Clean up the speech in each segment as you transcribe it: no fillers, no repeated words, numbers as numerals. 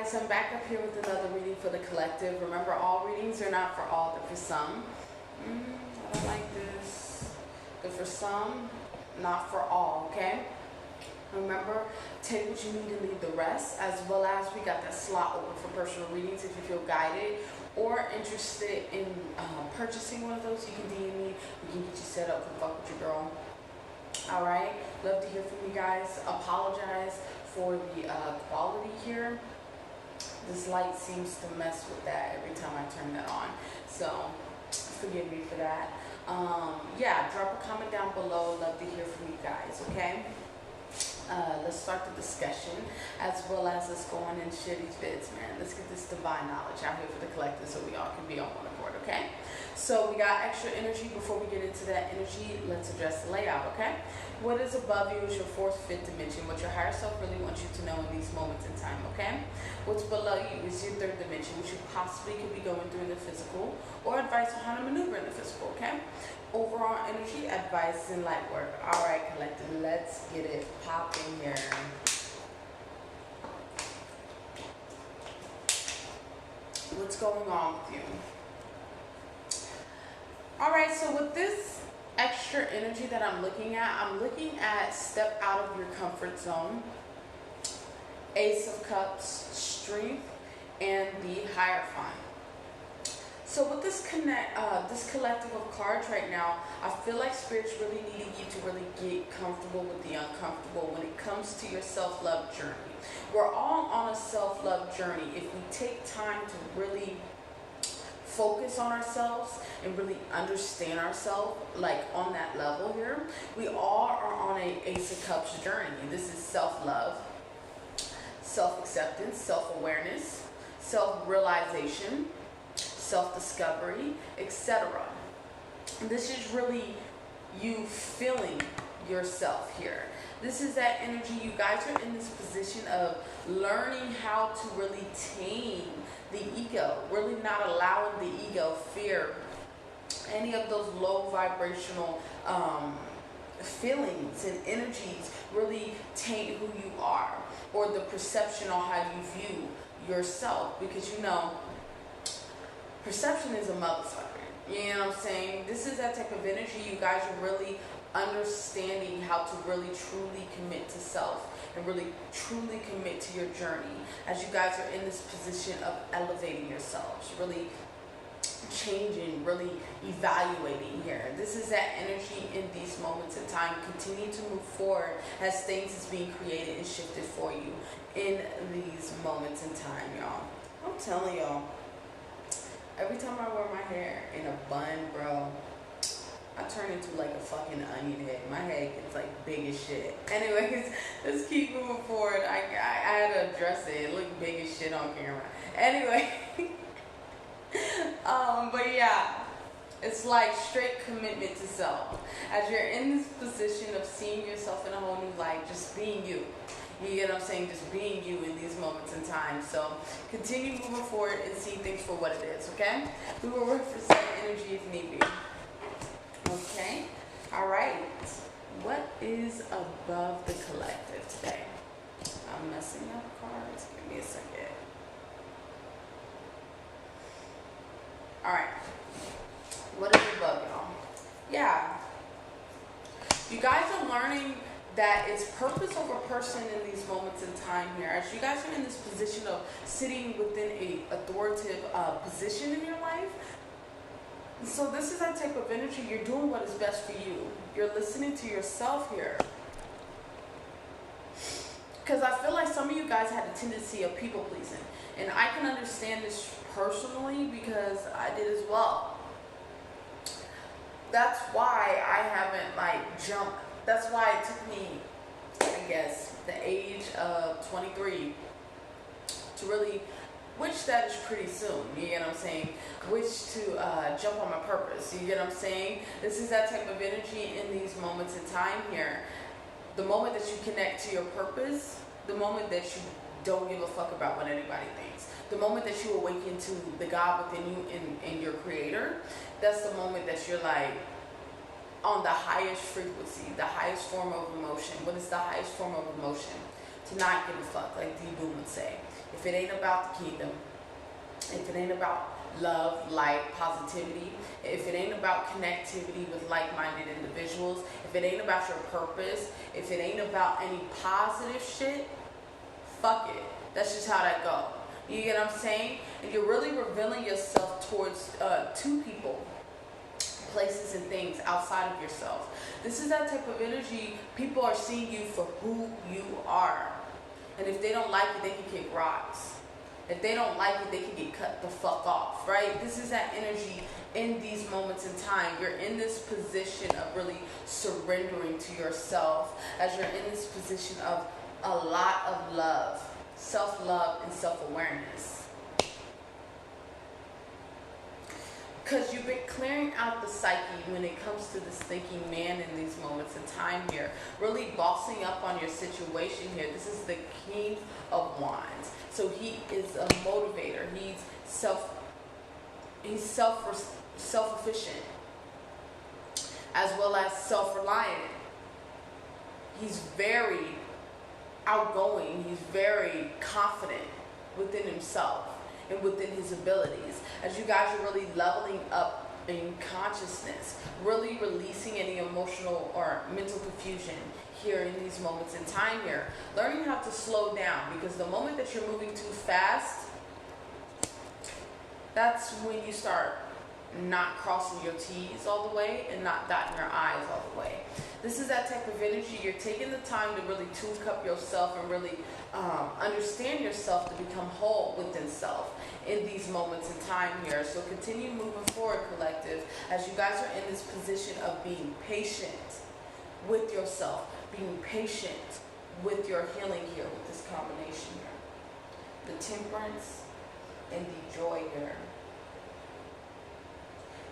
guys, I'm back up here with another reading for the collective. Remember, all readings are not for all, they're for some. I don't like this. They're for some, not for all, okay? Remember, take what you need and leave the rest, as well as we got that slot open for personal readings if you feel guided or interested in purchasing one of those. You can DM me, we can get you set up and fuck with your girl. Alright, love to hear from you guys. Apologize for the quality here. This light seems to mess with that every time I turn that on, so forgive me for that. Yeah, drop a comment down below. Love to hear from you guys, okay? Let's start the discussion, as well as let's go on and share these vids, man. Let's get this divine knowledge out here for the collective so we all can be on one accord, okay? So we got extra energy. Before we get into that energy, let's address the layout, okay? What is above you is your fourth, fifth dimension, what your higher self really wants you to know in these moments in time, okay? What's below you is your third dimension, which you possibly could be going through in the physical, or advice on how to maneuver in the physical, okay? Overall energy, advice, and light work. All right, collective, let's get it popping here. What's going on with you? All right, so with this extra energy that I'm looking at step out of your comfort zone, Ace of Cups, strength, and the Hierophant. So with this collective of cards right now, I feel like Spirit's really needing you to really get comfortable with the uncomfortable when it comes to your self-love journey. We're all on a self-love journey. If we take time to really focus on ourselves and really understand ourselves, like on that level here, we all are on a Ace of Cups journey. This is self-love, self-acceptance, self-awareness, self-realization, self-discovery, etc. This is really you feeling yourself here. This is that energy. You guys are in this position of learning how to really tame the ego, really not allowing the ego fear any of those low vibrational feelings and energies really taint who you are, or the perception on how you view yourself, because you know perception is a motherfucker. You know what I'm saying? This is that type of energy. You guys are really understanding how to really truly commit to self and really truly commit to your journey, as you guys are in this position of elevating yourselves, really changing, really evaluating here. This is that energy in these moments in time. Continue to move forward as things is being created and shifted for you in these moments in time, y'all. I'm telling y'all, every time I wear my hair in a bun, bro, I turn into like a fucking onion head. My head gets like big as shit. Anyways, let's keep moving forward. I had to address it. It looked big as shit on camera. Anyway, but yeah, it's like straight commitment to self. As you're in this position of seeing yourself in a whole new light, just being you. You get what I'm saying? Just being you in these moments in time. So continue moving forward and see things for what it is, okay? We will work for second energy if need be. Okay? All right. What is above the collective today? I'm messing up cards. Give me a second. All right. What is above, y'all? Yeah. You guys are learning that it's purpose over person in these moments in time here. As you guys are in this position of sitting within a authoritative position in your life. So this is that type of energy. You're doing what is best for you. You're listening to yourself here. Because I feel like some of you guys had a tendency of people pleasing. And I can understand this personally because I did as well. That's why I haven't like jumped. That's why it took me, I guess, the age of 23 to really, which that is pretty soon, you get what I'm saying, which to jump on my purpose, you get what I'm saying? This is that type of energy in these moments in time here. The moment that you connect to your purpose, the moment that you don't give a fuck about what anybody thinks, the moment that you awaken to the God within you and your creator, that's the moment that you're like, on the highest frequency, the highest form of emotion. What is the highest form of emotion? to not give a fuck, like D-Boom would say. If it ain't about the kingdom, if it ain't about love, light, positivity, if it ain't about connectivity with like-minded individuals, if it ain't about your purpose, if it ain't about any positive shit, fuck it. That's just how that go. You get what I'm saying? And you're really revealing yourself towards two people, places and things outside of yourself. This is that type of energy. People are seeing you for who you are. And if they don't like it, they can kick rocks. If they don't like it, they can get cut the fuck off, right? This is that energy in these moments in time. You're in this position of really surrendering to yourself, as you're in this position of a lot of love, self-love and self-awareness. Because you've been clearing out the psyche when it comes to this thinking man in these moments in time here. Really bossing up on your situation here. This is the King of Wands. So he is a motivator. He's self-efficient, as well as self-reliant. He's very outgoing. He's very confident within himself and within his abilities. As you guys are really leveling up in consciousness, really releasing any emotional or mental confusion here in these moments in time here. Learning how to slow down, because the moment that you're moving too fast, that's when you start not crossing your T's all the way and not dotting your I's all the way. This is that type of energy. You're taking the time to really tune up yourself and really understand yourself to become whole within self in these moments in time here. So continue moving forward, collective, as you guys are in this position of being patient with yourself, being patient with your healing here with this combination here. The temperance and the joy here.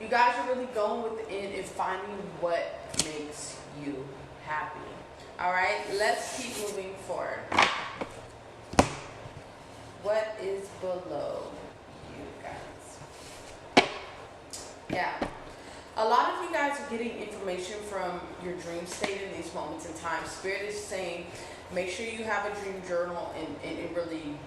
You guys are really going within and finding what makes you happy. All right, let's keep moving forward. What is below you guys? Yeah. A lot of you guys are getting information from your dream state in these moments in time. Spirit is saying, make sure you have a dream journal and really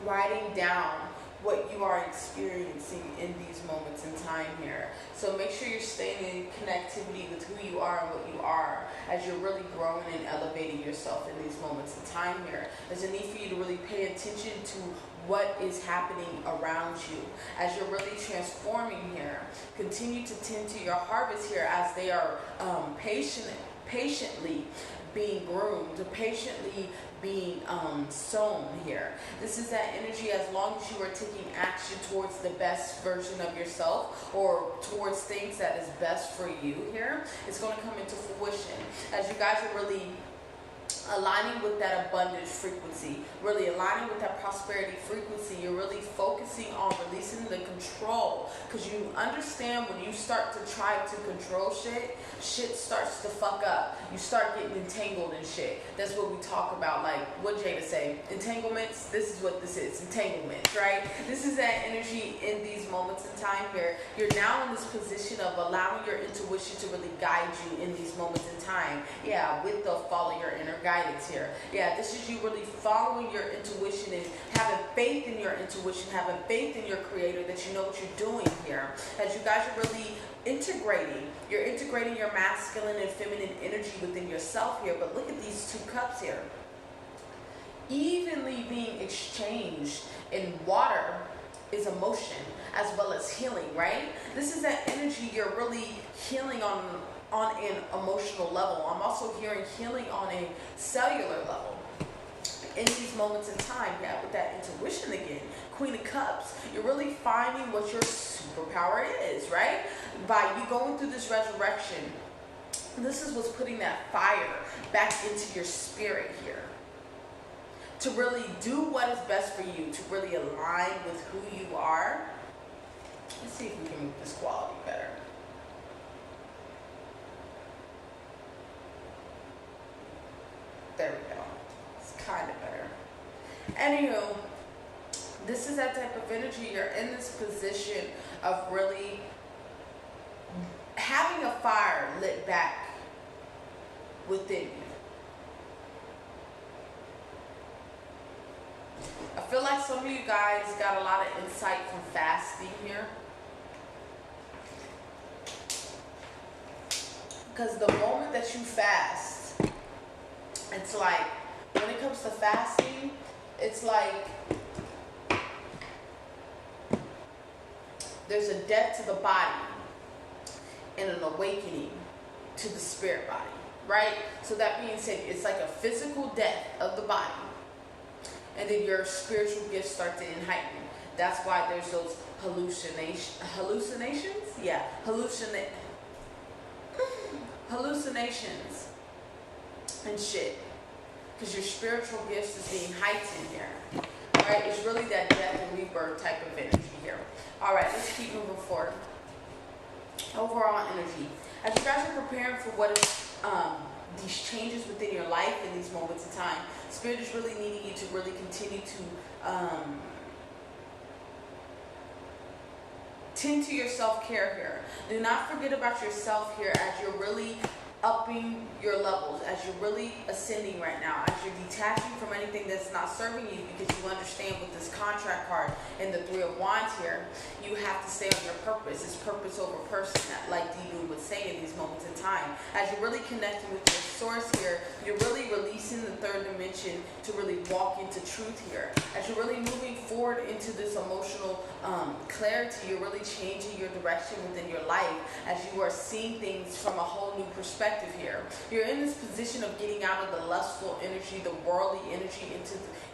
writing down what you are experiencing in these moments in time here. So make sure you're staying in connectivity with who you are and what you are as you're really growing and elevating yourself in these moments in time here. There's a need for you to really pay attention to what is happening around you as you're really transforming here. Continue to tend to your harvest here as they are patiently being groomed, patiently being sown here. This is that energy. As long as you are taking action towards the best version of yourself or towards things that is best for you here, it's going to come into fruition as you guys are really aligning with that abundance frequency, really aligning with that prosperity frequency. You're really focusing on releasing the control, because you understand when you start to try to control shit starts to fuck up. You start getting entangled in shit. That's what we talk about, like what Jada say, entanglements. This is what this is, entanglements, right? This is that energy in these moments in time here. You're now in this position of allowing your intuition to really guide you in these moments in time. Yeah, with the follow your inner guidance here. Yeah, this is you really following your intuition and having faith in your intuition, having faith in your creator that you know what you're doing here. As you guys are really you're integrating your masculine and feminine energy within yourself here. But look at these two cups here. Evenly being exchanged in water is emotion as well as healing, right? This is that energy you're really healing on an emotional level. I'm also hearing healing on a cellular level in these moments in time. Yeah, with that intuition again, Queen of Cups, you're really finding what your superpower is, right? By you going through this resurrection, this is what's putting that fire back into your spirit here to really do what is best for you, to really align with who you are. Let's see if we can make this quality better. There we go. It's kind of better. Anywho, this is that type of energy. You're in this position of really having a fire lit back within you. I feel like some of you guys got a lot of insight from fasting here. Because the moment that you fast, it's like, when it comes to fasting, it's like there's a death to the body and an awakening to the spirit body, right? So that being said, it's like a physical death of the body, and then your spiritual gifts start to heighten. That's why there's those hallucinations? Yeah, hallucinations and shit, because your spiritual gifts is being heightened here. All right, it's really that death and rebirth type of energy here. All right, let's keep moving forward. Overall energy, as you guys are preparing for what is these changes within your life in these moments of time, Spirit is really needing you to really continue to tend to your self-care here. Do not forget about yourself here as you're really upping your levels, as you're really ascending right now, as you're detaching from anything that's not serving you, because you understand with this contract card and the Three of Wands here, you have to stay on your purpose. It's purpose over person, like D-Boom would say in these moments in time. As you're really connecting with your source here, you're really releasing the third dimension to really walk into truth here. As you're really moving forward into this emotional clarity, you're really changing your direction within your life as you are seeing things from a whole new perspective here. You're in this position of getting out of the lustful energy, the worldly energy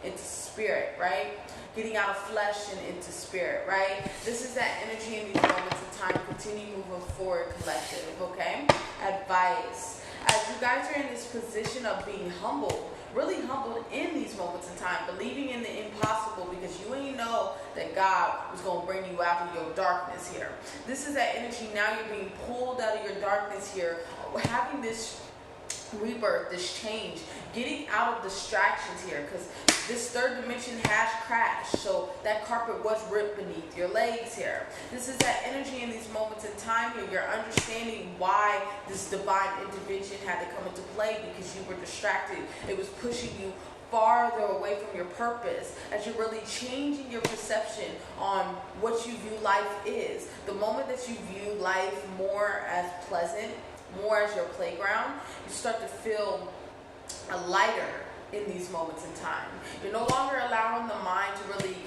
into spirit, right? Getting out of flesh and into spirit, right? This is that energy in these moments of time. Continue moving forward, collective, okay? Advice. As you guys are in this position of being humbled, really humbled in these moments of time, believing in the impossible, because you ain't know that God was going to bring you out of your darkness here. This is that energy. Now you're being pulled out of your darkness here, having this rebirth, this change, getting out of distractions here, because this third dimension has crashed, so that carpet was ripped beneath your legs here. This is that energy in these moments in time here. You're understanding why this divine intervention had to come into play, because you were distracted. It was pushing you farther away from your purpose, as you're really changing your perception on what you view life is. The moment that you view life more as pleasant, more as your playground, you start to feel lighter in these moments in time. You're no longer allowing the mind to really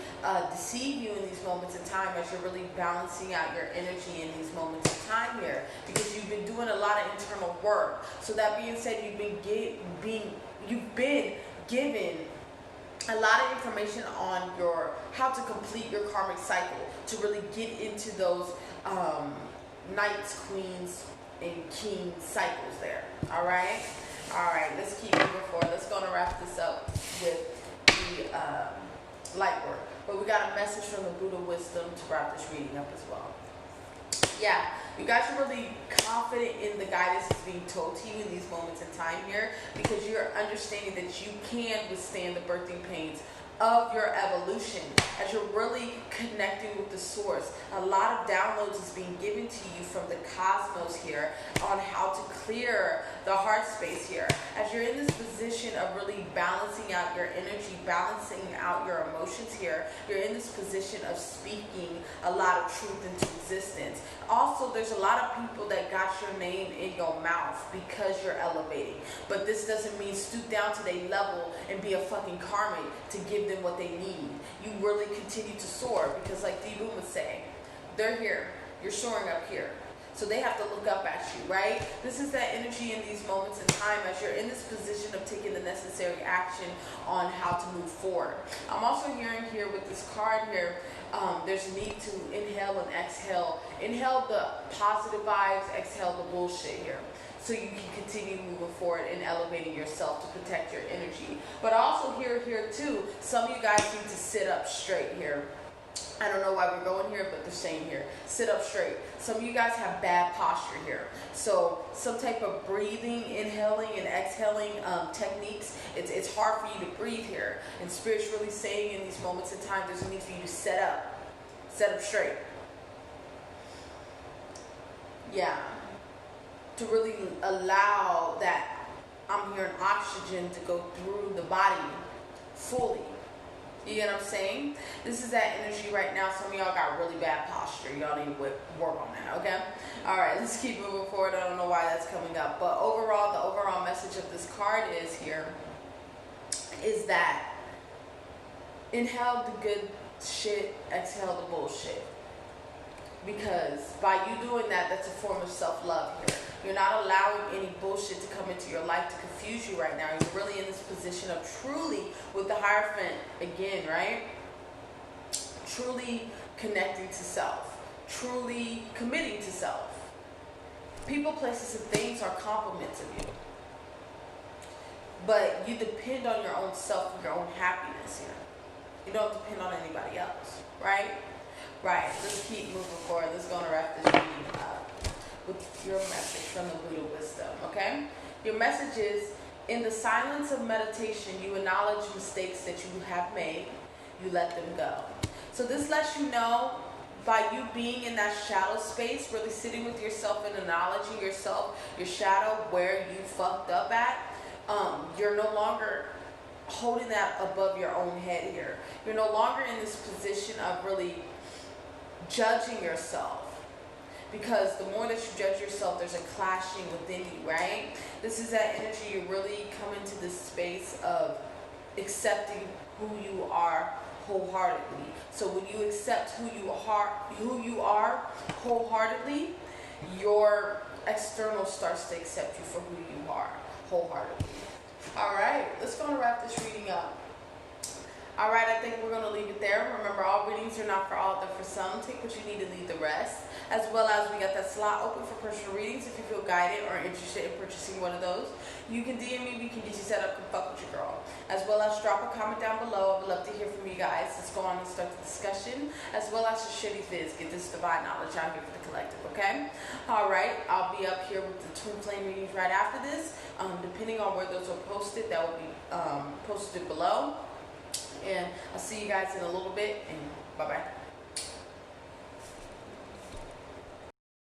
deceive you in these moments in time, as you're really balancing out your energy in these moments in time here, because you've been doing a lot of internal work. So that being said, you've been given a lot of information on how to complete your karmic cycle, to really get into those knights, queens, and king cycles there. All right, let's keep moving forward. Let's go and wrap this up with the light work, but we got a message from the Buddha wisdom to wrap this reading up as well. Yeah, you guys are really confident in the guidance that's being told to you in these moments in time here, because you're understanding that you can withstand the birthing pains of your evolution, as you're really connecting with the source. A lot of downloads is being given to you from the cosmos here on how to clear the heart space here, as you're in this position of really balancing out your energy, balancing out your emotions here. You're in this position of speaking a lot of truth into existence. Also, there's a lot of people that got your name in your mouth because you're elevating, but this doesn't mean stoop down to their level and be a fucking karmic to give them what they need. You really continue to soar, because like D-Boom would say, they're here, you're soaring up here, so they have to look up at you, right? This is that energy in these moments in time, as you're in this position of taking the necessary action on how to move forward. I'm also hearing here with this card here, there's a need to inhale and exhale. Inhale the positive vibes, exhale the bullshit here, so you can continue moving forward and elevating yourself to protect your energy. But also here too, some of you guys need to sit up straight here. I don't know why we're going here, but they're saying here, sit up straight. Some of you guys have bad posture here. So some type of breathing, inhaling and exhaling techniques, it's hard for you to breathe here. And Spirit's really saying in these moments in time, there's a need for you to sit up straight. Yeah. To really allow that I'm hearing oxygen to go through the body fully. You get what I'm saying? This is that energy right now. Some of y'all got really bad posture. Y'all need to work on that, okay? All right, let's keep moving forward. I don't know why that's coming up. But overall, the overall message of this card is here is that inhale the good shit, exhale the bullshit. Because by you doing that, that's a form of self-love here. You're not allowing any bullshit to come into your life to confuse you right now. You're really in this position of truly, with the Hierophant again, right? Truly connecting to self. Truly committing to self. People, places, and things are compliments of you. But you depend on your own self and your own happiness here. You don't depend on anybody else, right? Right, let's keep moving forward. Let's go and wrap this reading up with your message from the Buddha wisdom, okay? Your message is, in the silence of meditation, you acknowledge mistakes that you have made. You let them go. So this lets you know, by you being in that shadow space, really sitting with yourself and acknowledging yourself, your shadow, where you fucked up at, you're no longer holding that above your own head here. You're no longer in this position of really judging yourself, because the more that you judge yourself, there's a clashing within you, right? This is that energy. You really come into this space of accepting who you are wholeheartedly. So when you accept who you are wholeheartedly, your external starts to accept you for who you are wholeheartedly. All right, let's go and wrap this reading up. All right, I think we're going to leave it there. Remember, all readings are not for all, they're for some. Take what you need and leave the rest. As well as we got that slot open for personal readings. If you feel guided or interested in purchasing one of those, you can DM me. We can get you set up and fuck with your girl. As well as drop a comment down below. I would love to hear from you guys. Let's go on and start the discussion. As well as your shitty vids. Get this divine knowledge out here for the collective, okay? All right, I'll be up here with the twin flame readings right after this. Depending on where those are posted, that will be posted below. And I'll see you guys in a little bit, and bye-bye.